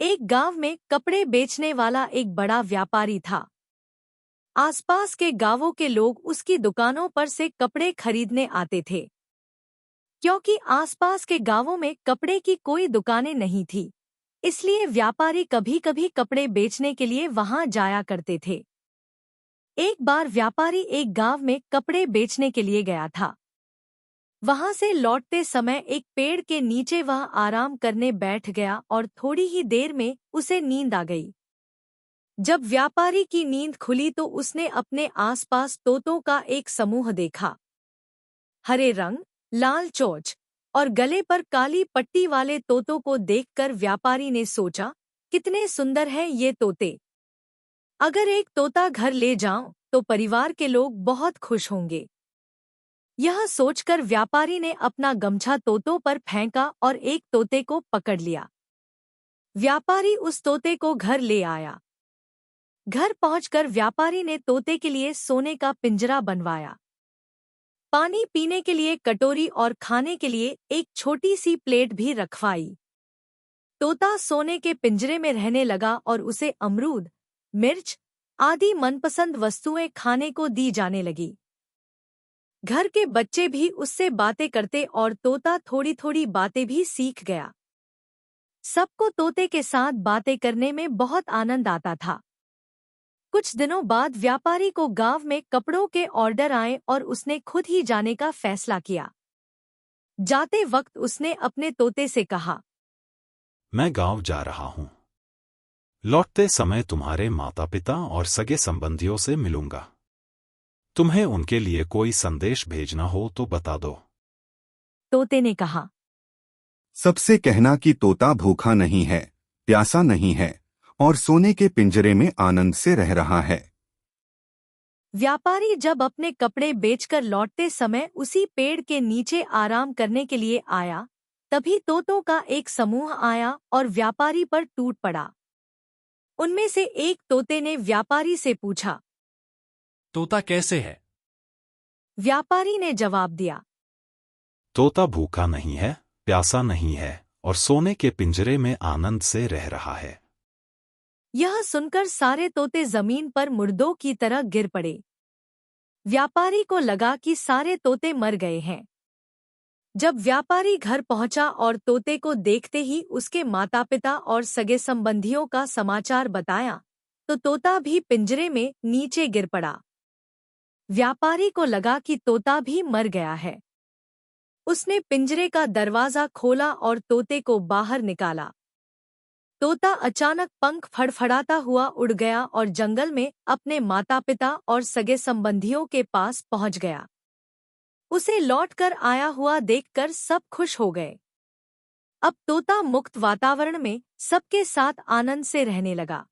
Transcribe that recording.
एक गांव में कपड़े बेचने वाला एक बड़ा व्यापारी था। आसपास के गांवों के लोग उसकी दुकानों पर से कपड़े खरीदने आते थे। क्योंकि आसपास के गांवों में कपड़े की कोई दुकानें नहीं थी, इसलिए व्यापारी कभी कभी कपड़े बेचने के लिए वहां जाया करते थे। एक बार व्यापारी एक गांव में कपड़े बेचने के लिए गया था। वहां से लौटते समय एक पेड़ के नीचे वह आराम करने बैठ गया और थोड़ी ही देर में उसे नींद आ गई। जब व्यापारी की नींद खुली तो उसने अपने आसपास तोतों का एक समूह देखा। हरे रंग, लाल चोंच और गले पर काली पट्टी वाले तोतों को देखकर व्यापारी ने सोचा, कितने सुंदर हैं ये तोते। अगर एक तोता घर ले जाऊं तो परिवार के लोग बहुत खुश होंगे। यह सोचकर व्यापारी ने अपना गमछा तोतों पर फेंका और एक तोते को पकड़ लिया। व्यापारी उस तोते को घर ले आया। घर पहुंचकर व्यापारी ने तोते के लिए सोने का पिंजरा बनवाया, पानी पीने के लिए कटोरी और खाने के लिए एक छोटी सी प्लेट भी रखवाई। तोता सोने के पिंजरे में रहने लगा और उसे अमरूद, मिर्च आदि मनपसंद वस्तुएं खाने को दी जाने लगी। घर के बच्चे भी उससे बातें करते और तोता थोड़ी थोड़ी बातें भी सीख गया। सबको तोते के साथ बातें करने में बहुत आनंद आता था। कुछ दिनों बाद व्यापारी को गांव में कपड़ों के ऑर्डर आए और उसने खुद ही जाने का फैसला किया। जाते वक्त उसने अपने तोते से कहा, मैं गांव जा रहा हूं। लौटते समय तुम्हारे माता पिता और सगे संबंधियों से मिलूंगा। तुम्हें उनके लिए कोई संदेश भेजना हो तो बता दो। तोते ने कहा, सबसे कहना कि तोता भूखा नहीं है, प्यासा नहीं है और सोने के पिंजरे में आनंद से रह रहा है। व्यापारी जब अपने कपड़े बेचकर लौटते समय उसी पेड़ के नीचे आराम करने के लिए आया, तभी तोतों का एक समूह आया और व्यापारी पर टूट पड़ा। उनमें से एक तोते ने व्यापारी से पूछा, तोता कैसे है? व्यापारी ने जवाब दिया, तोता भूखा नहीं है, प्यासा नहीं है और सोने के पिंजरे में आनंद से रह रहा है। यह सुनकर सारे तोते जमीन पर मुर्दों की तरह गिर पड़े। व्यापारी को लगा कि सारे तोते मर गए हैं। जब व्यापारी घर पहुंचा और तोते को देखते ही उसके माता पिता और सगे संबंधियों का समाचार बताया, तो तोता भी पिंजरे में नीचे गिर पड़ा। व्यापारी को लगा कि तोता भी मर गया है। उसने पिंजरे का दरवाजा खोला और तोते को बाहर निकाला। तोता अचानक पंख फड़फड़ाता हुआ उड़ गया और जंगल में अपने माता पिता और सगे संबंधियों के पास पहुंच गया। उसे लौटकर आया हुआ देखकर सब खुश हो गए। अब तोता मुक्त वातावरण में सबके साथ आनंद से रहने लगा।